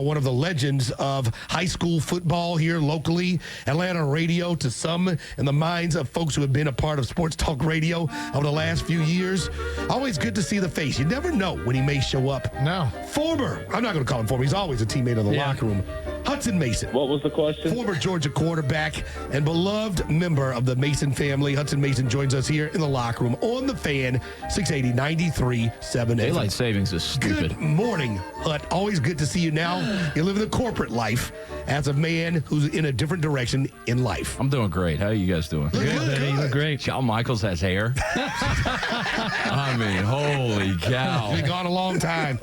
One of the legends of high school football here locally, Atlanta radio to some in the minds of folks who have been a part of sports talk radio over the last few years. Always good to see the face. You never know when he may show up. No. I'm not going to call him former. He's always a teammate of the locker room. Hutson Mason. What was the question? Former Georgia quarterback and beloved member of the Mason family. Hutson Mason joins us here in the locker room on the Fan, 680-93.7. Daylight savings is stupid. Good morning, Hut. Always good to see you now. You live in the corporate life as a man who's in a different direction in life. I'm doing great. How are you guys doing? Good. You look great. Shawn Michaels has hair. I mean, holy cow. Been gone a long time.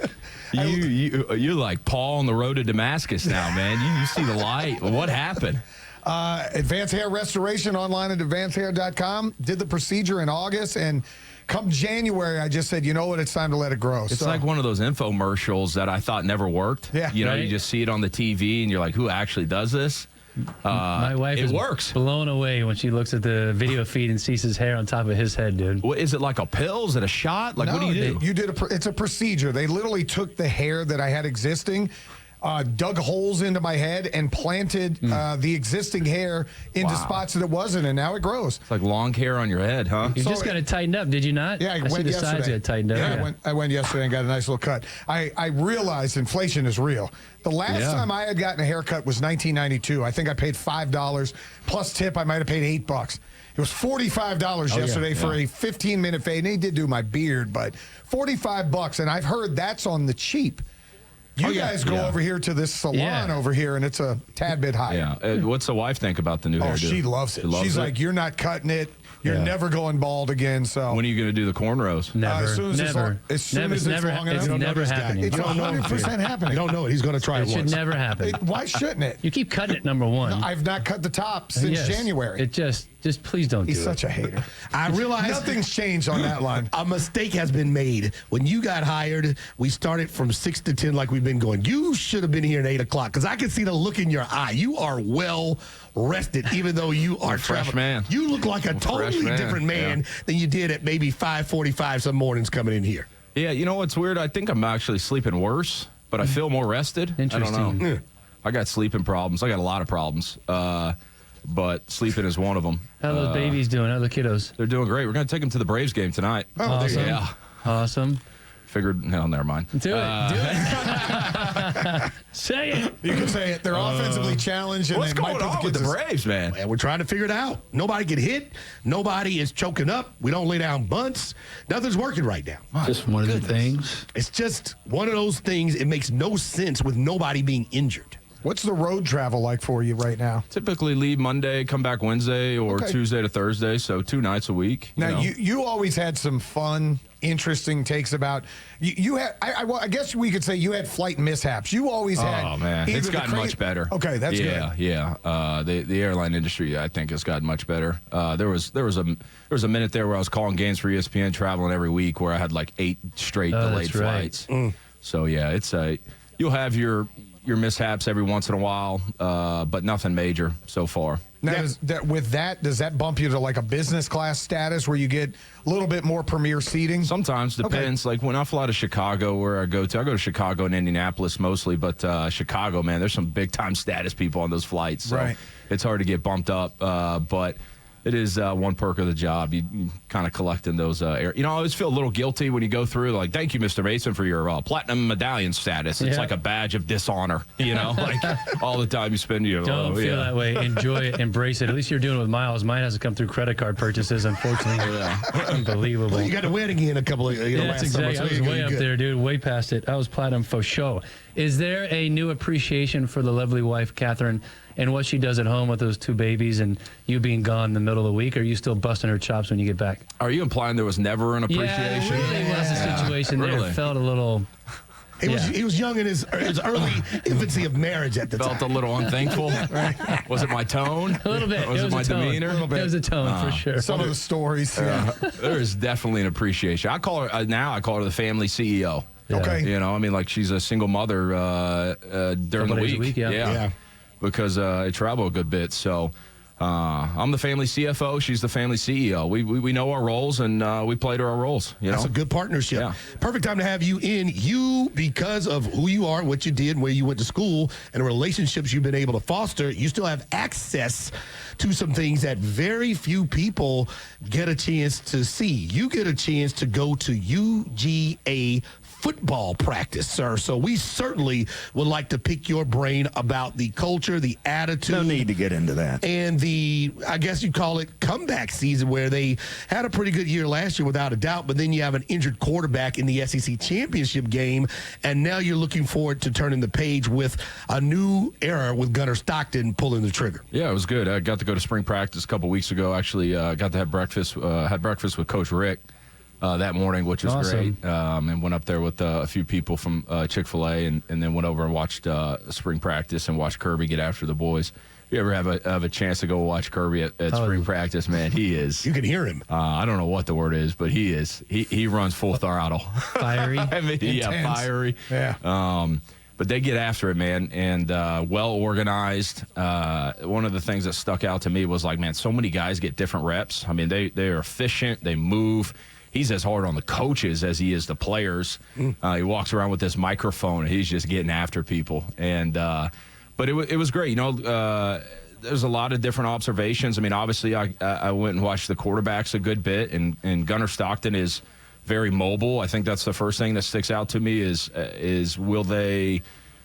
You're like Paul on the road to Damascus now, man. You see the light. What happened? Advanced Hair Restoration online at advancedhair.com. Did the procedure in August, and come January, I just said, you know what, it's time to let it grow. It's like one of those infomercials that I thought never worked. Yeah. You know, Right? you just see it on the TV, and you're like, who actually does this? My wife is works. blown away when she looks at the video feed and sees his hair on top of his head, dude. What, is it like a pill? Is it a shot? Like, No, what do you do? it's a procedure. They literally took the hair that I had existing, dug holes into my head, and planted the existing hair into spots that it wasn't, and now it grows. It's like long hair on your head, huh? You just got it tightened up, did you not? Yeah, I see went the yesterday. sides got tightened up. Yeah, I went yesterday and got a nice little cut. I realized inflation is real. The last time I had gotten a haircut was 1992. I think I paid $5 plus tip. I might have paid $8. It was $45 yesterday for a 15-minute fade. And he did do my beard, but $45, and I've heard that's on the cheap. You guys go over here to this salon over here, and it's a tad bit higher. Yeah. What's the wife think about the new hairdo? She loves it. She's like, you're not cutting it. You're never going bald again. So when are you going to do the cornrows? Never. as soon as never. As soon It's as never, it's long it's enough. never happening. It's 100% happening. You don't know it. He's going to try it It should once. never happen. Why shouldn't it? You keep cutting it, number one. No, I've not cut the top since Yes. January. It just please don't He's do such it. a hater. I realize Nothing's changed on that line. a mistake has been made. When you got hired, we started from 6 to 10 like we've been going. You should have been here at 8 o'clock because I can see the look in your eye. You are well rested, even though you are fresh traveling. man. You look like a totally different man than you did at maybe 5:45 some mornings coming in here. Yeah, you know what's weird? I think I'm actually sleeping worse, but I feel more rested. Interesting. I don't know. I got sleeping problems. I got a lot of problems, but sleeping is one of them. How are those babies doing? How are the kiddos? They're doing great. We're going to take them to the Braves game tonight. Awesome. Yeah. Awesome. Figured, no, never mind. Do it. Say it. You can say it. They're offensively challenged. And What's they might going put on with the Braves, man? And we're trying to figure it out. Nobody get hit. Nobody is choking up. We don't lay down bunts. Nothing's working right now. Just one of the things. It's just one of those things. It makes no sense with nobody being injured. What's the road travel like for you right now? Typically leave Monday, come back Wednesday, or Tuesday to Thursday, so 2 nights a week. Now, you always had some fun, interesting takes about you had. I guess we could say you had flight mishaps. You always had. Oh man, it's gotten much better. Okay, that's good. Yeah. The airline industry, I think, has gotten much better. There was a minute there where I was calling games for ESPN, traveling every week, where I had like 8 straight delayed flights. So yeah, it's you'll have your mishaps every once in a while, but nothing major so far. Now, does that bump you to like a business class status where you get a little bit more premier seating? Sometimes, depends. Like when I fly to Chicago, where I go to Chicago and Indianapolis mostly, but Chicago, man, there's some big time status people on those flights. So it's hard to get bumped up, but it is one perk of the job. You kind of collecting those I always feel a little guilty when you go through, like, thank you, Mr. Mason, for your platinum medallion status. It's like a badge of dishonor, like all the time you spend. Don't feel that way. Enjoy it. Embrace it. At least you're doing it with Miles. Mine has to come through credit card purchases, unfortunately. Unbelievable. Well, you got to win again a couple of that's exactly. I was way up there, dude. Way past it. I was platinum for show. Is there a new appreciation for the lovely wife, Catherine, and what she does at home with those 2 babies and you being gone in the middle of the week? Or are you still busting her chops when you get back? Are you implying there was never an appreciation? Yeah, it really was a situation there. It felt a little... He was young in his early infancy of marriage at the time. Felt a little unthankful. Was it my tone? A little bit. Was it my demeanor? It was a tone for sure. Some of the stories. There is definitely an appreciation. I call her the family CEO. Yeah. Okay. Like she's a single mother during the week. Yeah. Because I travel a good bit. So I'm the family CFO. She's the family CEO. We know our roles, and we play to our roles. That's a good partnership. Yeah. Perfect time to have you in. You, because of who you are, what you did, where you went to school, and the relationships you've been able to foster, you still have access to some things that very few people get a chance to see. You get a chance to go to UGA football practice, sir. So we certainly would like to pick your brain about the culture, the attitude. No need to get into that. And the, I guess you call it comeback season, where they had a pretty good year last year without a doubt, but then you have an injured quarterback in the SEC championship game, and now you're looking forward to turning the page with a new era with Gunnar Stockton pulling the trigger. Yeah, it was good. I got to go to spring practice a couple weeks ago. Actually, got to have breakfast. Had breakfast with Coach Rick that morning, which was awesome. great. And went up there with a few people from Chick-fil-A, and then went over and watched spring practice and watched Kirby get after the boys. If you ever have a chance to go watch Kirby at spring practice, man, he is. You can hear him. I don't know what the word is, but he is. He runs full throttle. Fiery. I mean, yeah, fiery. Yeah. But they get after it, man, and well organized. One of the things that stuck out to me was like, man, so many guys get different reps. I mean, they are efficient. They move. He's as hard on the coaches as he is the players. He walks around with this microphone, and he's just getting after people. And but it was great. You know, there's a lot of different observations. I mean, obviously, I went and watched the quarterbacks a good bit, and Gunnar Stockton is very mobile. I think that's the first thing that sticks out to me is will they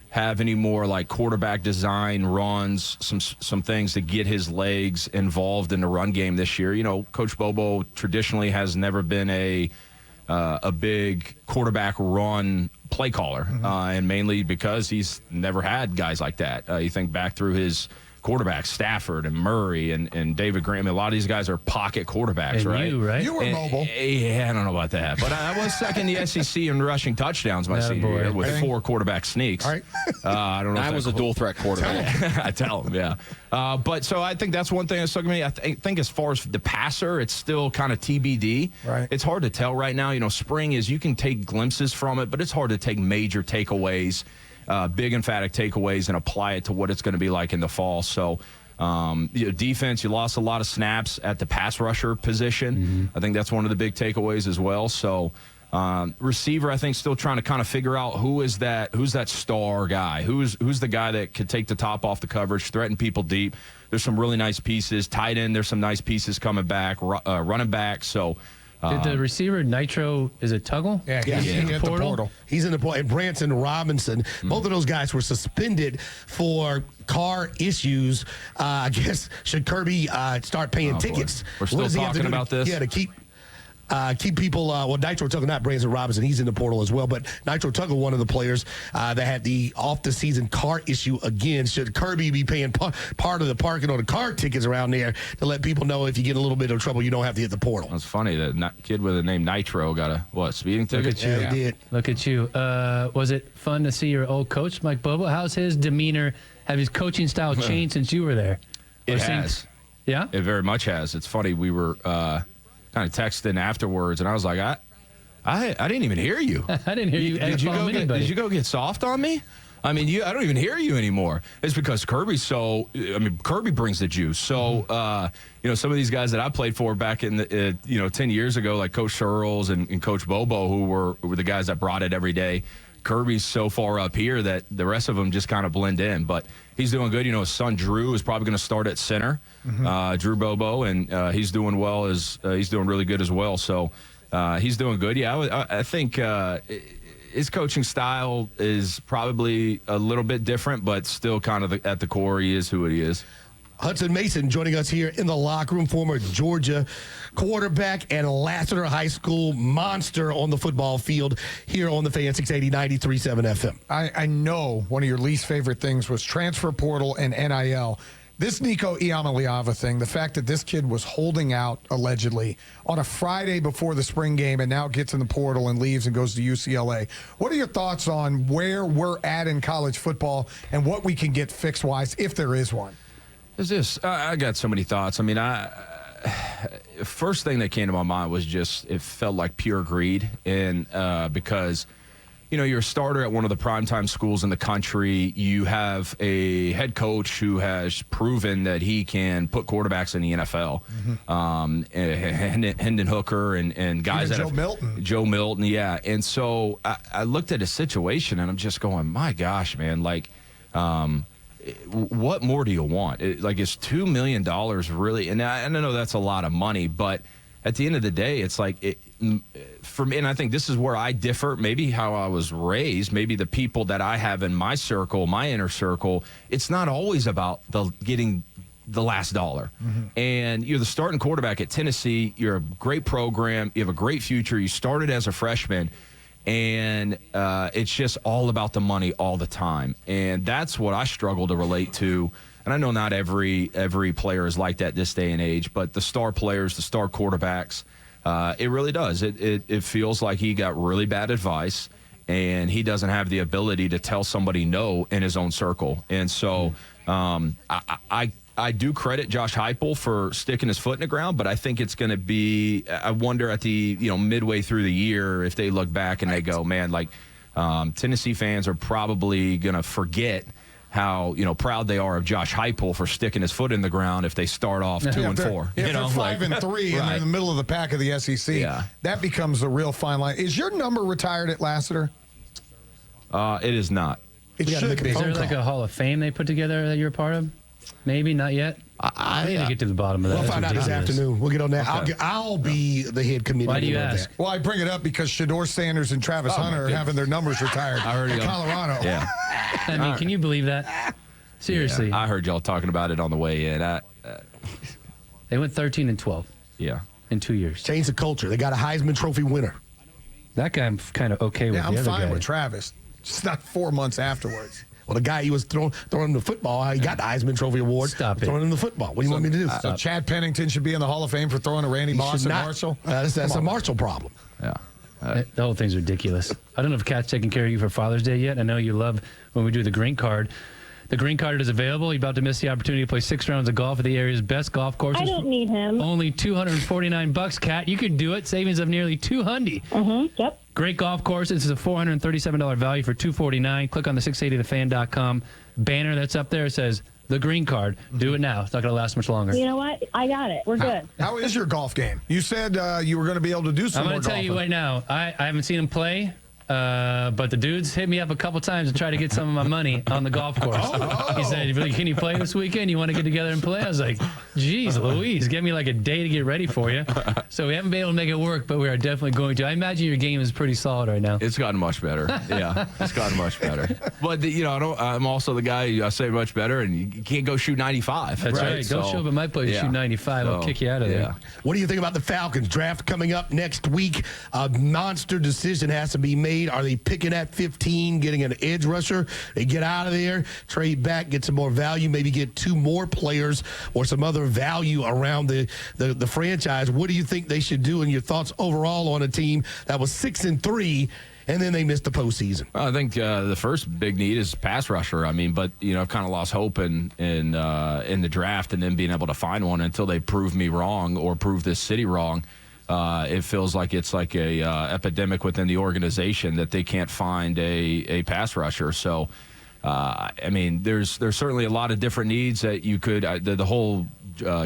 have any more like quarterback design runs, some things to get his legs involved in the run game this year. You know, Coach Bobo traditionally has never been a big quarterback run play caller, and mainly because he's never had guys like that. You think back through his quarterbacks, Stafford and Murray and David Graham. A lot of these guys are pocket quarterbacks, And right? you, right? You were mobile. Yeah, I don't know about that. But I was second in the SEC in rushing touchdowns my senior year with 4 quarterback sneaks. All right. I don't know. I was a dual threat quarterback. I tell him, yeah. But so I think that's one thing that stuck to me. I think as far as the passer, it's still kind of TBD. Right. It's hard to tell right now. You know, spring is you can take glimpses from it, but it's hard to take major takeaways, big emphatic takeaways, and apply it to what it's going to be like in the fall. So, defense, you lost a lot of snaps at the pass rusher position. I think that's one of the big takeaways as well. So, receiver, I think, still trying to kind of figure out who's that star guy, who's the guy that could take the top off the coverage, threaten people deep. There's some really nice pieces. Tight end, there's some nice pieces coming back. Running back, so. Did the receiver Nitro, is it Tuggle? Yeah, he's in the portal. He's in the portal. And Branson Robinson, both of those guys were suspended for car issues. I guess, should Kirby start paying tickets? We're still talking about this? Yeah, to keep people, Nitro Tuggle, not Branson Robinson, he's in the portal as well, but Nitro Tuggle, one of the players that had the off-the-season car issue again. Should Kirby be paying part of the parking on the car tickets around there to let people know if you get a little bit of trouble, you don't have to hit the portal? That's funny. That kid with the name Nitro got a speeding ticket? Look at you. Yeah, he did. Look at you. Was it fun to see your old coach, Mike Bobo? How's his demeanor? Have his coaching style changed since you were there? It has. Yeah? It very much has. It's funny. We were kind of texting afterwards, and I was like, I didn't even hear you. I didn't hear you. Did you go get soft on me? I mean, I don't even hear you anymore. It's because Kirby brings the juice. So, some of these guys that I played for back in the, 10 years ago, like Coach Searles and Coach Bobo, who were the guys that brought it every day. Kirby's so far up here that the rest of them just kind of blend in. But he's doing good. His son Drew is probably going to start at center, Drew Bobo, and he's doing well. He's doing really good as well. So he's doing good. Yeah, I think his coaching style is probably a little bit different, but still kind of at the core, he is who he is. Hutson Mason joining us here in the locker room, former Georgia quarterback and Lassiter High School monster on the football field here on the Fan 680 93.7 FM. I know one of your least favorite things was transfer portal and NIL. This Nico Iamaleava thing, the fact that this kid was holding out allegedly on a Friday before the spring game and now gets in the portal and leaves and goes to UCLA. What are your thoughts on where we're at in college football and what we can get fixed-wise, if there is one? I got so many thoughts. I mean, first thing that came to my mind was just it felt like pure greed, and because you're a starter at one of the primetime schools in the country. You have a head coach who has proven that he can put quarterbacks in the NFL. Hendon Hooker and guys Even that Joe Milton, yeah. And so I looked at his situation, and I'm just going, my gosh, man, like, what more do you want? Is $2 million really? And I know that's a lot of money, but at the end of the day, it's like for me, and I think this is where I differ, maybe how I was raised, maybe the people that I have in my circle, my inner circle, it's not always about getting the last dollar. And you're the starting quarterback at Tennessee. You're a great program. You have a great future. You started as a freshman. And it's just all about the money all the time. And that's what I struggle to relate to. And I know not every player is like that this day and age, but the star players, the star quarterbacks, it really does. It feels like he got really bad advice, and he doesn't have the ability to tell somebody no in his own circle. And so I do credit Josh Heupel for sticking his foot in the ground, but I think it's going to be, I wonder at the, midway through the year, if they look back and they go, man, like Tennessee fans are probably going to forget how, proud they are of Josh Heupel for sticking his foot in the ground if they start off 2-4. If they're 5-3 and they're in the middle of the pack of the SEC, that becomes a real fine line. Is your number retired at Lassiter? It is not. It should be. Is there like a Hall of Fame they put together that you're a part of? Maybe, not yet. I need to get to the bottom of that. We'll find out this afternoon. We'll get on that. Okay. I'll be the head committee. Why do you ask? Well, I bring it up because Shedeur Sanders and Travis Hunter are having their numbers retired in Colorado. Yeah. I mean, can you believe that? Seriously. Yeah, I heard y'all talking about it on the way in. They went 13-12. Yeah. In 2 years. Change the culture. They got a Heisman Trophy winner. That guy I'm kind of okay with. I'm the other fine guy. with Travis. Just not 4 months afterwards. Well, the guy he was throwing the football, he got the Heisman Trophy award. Stop it. Throwing him the football. What do you want me to do? So Chad Pennington should be in the Hall of Fame for throwing a Randy Moss and Marshall? That's a Marshall problem. Yeah. The whole thing's ridiculous. I don't know if Kat's taking care of you for Father's Day yet. I know you love when we do the green card. The green card is available. You're about to miss the opportunity to play 6 rounds of golf at the area's best golf courses. I don't need him. Only $249, Kat. You could do it. Savings of nearly $200. Yep. Great golf course. This is a $437 value for $249. Click on the 680thefan.com banner that's up there. It says the green card. Do it now. It's not going to last much longer. You know what? I got it. We're good. How is your golf game? You said you were going to be able to do some more golf. I'm going to tell you right now, I haven't seen him play. But the dudes hit me up a couple times to try to get some of my money on the golf course. He said, can you play this weekend? You want to get together and play? I was like, geez, Louise, give me like a day to get ready for you. So we haven't been able to make it work, but we are definitely going to. I imagine your game is pretty solid right now. It's gotten much better. Yeah, it's gotten much better. But, I'm also the guy, I say much better, and you can't go shoot 95. That's right. Don't show up at my place to shoot 95. I'll kick you out of there. Yeah. What do you think about the Falcons? Draft coming up next week. A monster decision has to be made. Are they picking at 15, getting an edge rusher? They get out of there, trade back, get some more value, maybe get 2 more players or some other value around the franchise. What do you think they should do, and your thoughts overall on a team that was 6-3 and then they missed the postseason? Well, I think the first big need is pass rusher. I mean, but I've kind of lost hope in the draft and then being able to find one until they prove me wrong or prove this city wrong. It feels like it's like a epidemic within the organization that they can't find a pass rusher. So, I mean, there's certainly a lot of different needs that you could the whole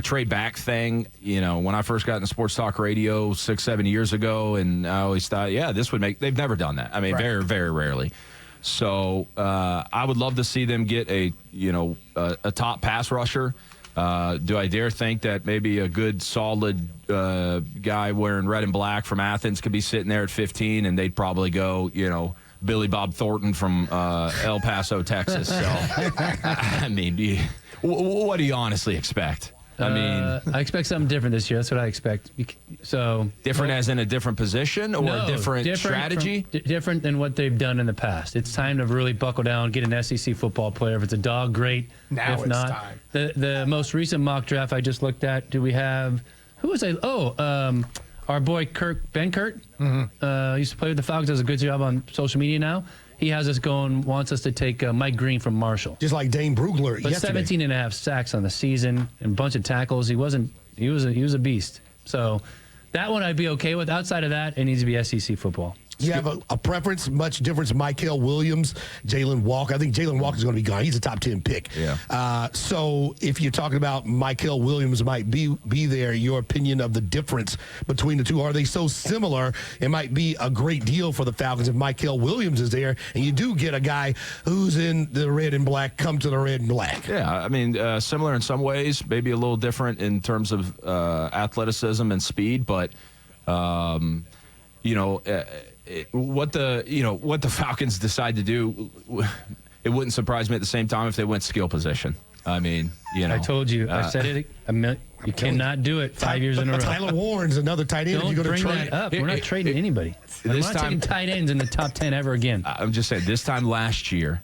trade back thing. When I first got into sports talk radio 6-7 years ago, and I always thought, this would make. They've never done that. I mean, very, very rarely. So I would love to see them get a top pass rusher. Do I dare think that maybe a good, solid guy wearing red and black from Athens could be sitting there at 15, and they'd probably go, Billy Bob Thornton from El Paso, Texas. So, I mean, what do you honestly expect? I mean, I expect something different this year. That's what I expect. So different as in a different position or a different strategy? Different than what they've done in the past. It's time to really buckle down, get an SEC football player. If it's a dog, great. Now if it's not, time. The most recent mock draft I just looked at, do we have – who was I? Our boy Ben Kurt. Used to play with the Falcons, does a good job on social media now. He has us going, wants us to take Mike Green from Marshall. Just like Dane Brugler but yesterday. 17.5 sacks on the season and a bunch of tackles. He was a beast. So that one I'd be okay with. Outside of that, it needs to be SEC football. You have a preference, much difference. Michael Williams, Jalen Walker. I think Jalen Walker's going to be gone. He's a top 10 pick. Yeah. So if you're talking about Michael Williams might be there, your opinion of the difference between the two, are they so similar? It might be a great deal for the Falcons if Michael Williams is there, and you do get a guy who's in the red and black come to the red and black. Yeah, I mean, similar in some ways, maybe a little different in terms of athleticism and speed, but what the Falcons decide to do, it wouldn't surprise me at the same time if they went skill position. I mean, I told you. I said it. You cannot do it 5 years in a row. Tyler Warren's another tight end. Don't you go to bring trade. that up. We're not trading anybody. We're not taking tight ends in the top 10 ever again. I'm just saying, this time last year,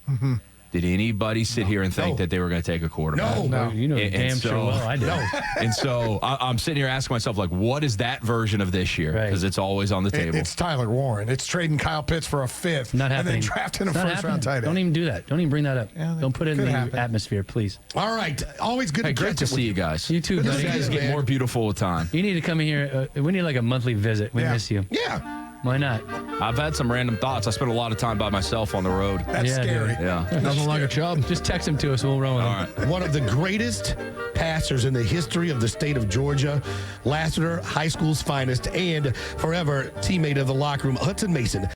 did anybody sit here and think that they were going to take a quarterback? No. You know damn sure well I did. And so I'm sitting here asking myself, like, what is that version of this year? Because it's always on the table. It's Tyler Warren. It's trading Kyle Pitts for a fifth. Not happening. And then drafting a first-round tight end. Don't even do that. Don't even bring that up. Yeah, don't put it in the atmosphere, please. All right. Always good to great to see you guys. You too, Good to buddy. see You guys you, get man. more beautiful with time. You need to come in here. We need like a monthly visit. We miss you. Yeah. Why not? I've had some random thoughts. I spent a lot of time by myself on the road. That's scary. Dude. Yeah. Nothing like a chub. Just text him to us. We'll run with him. All right. One of the greatest passers in the history of the state of Georgia, Lassiter High School's finest, and forever teammate of the locker room, Hutson Mason.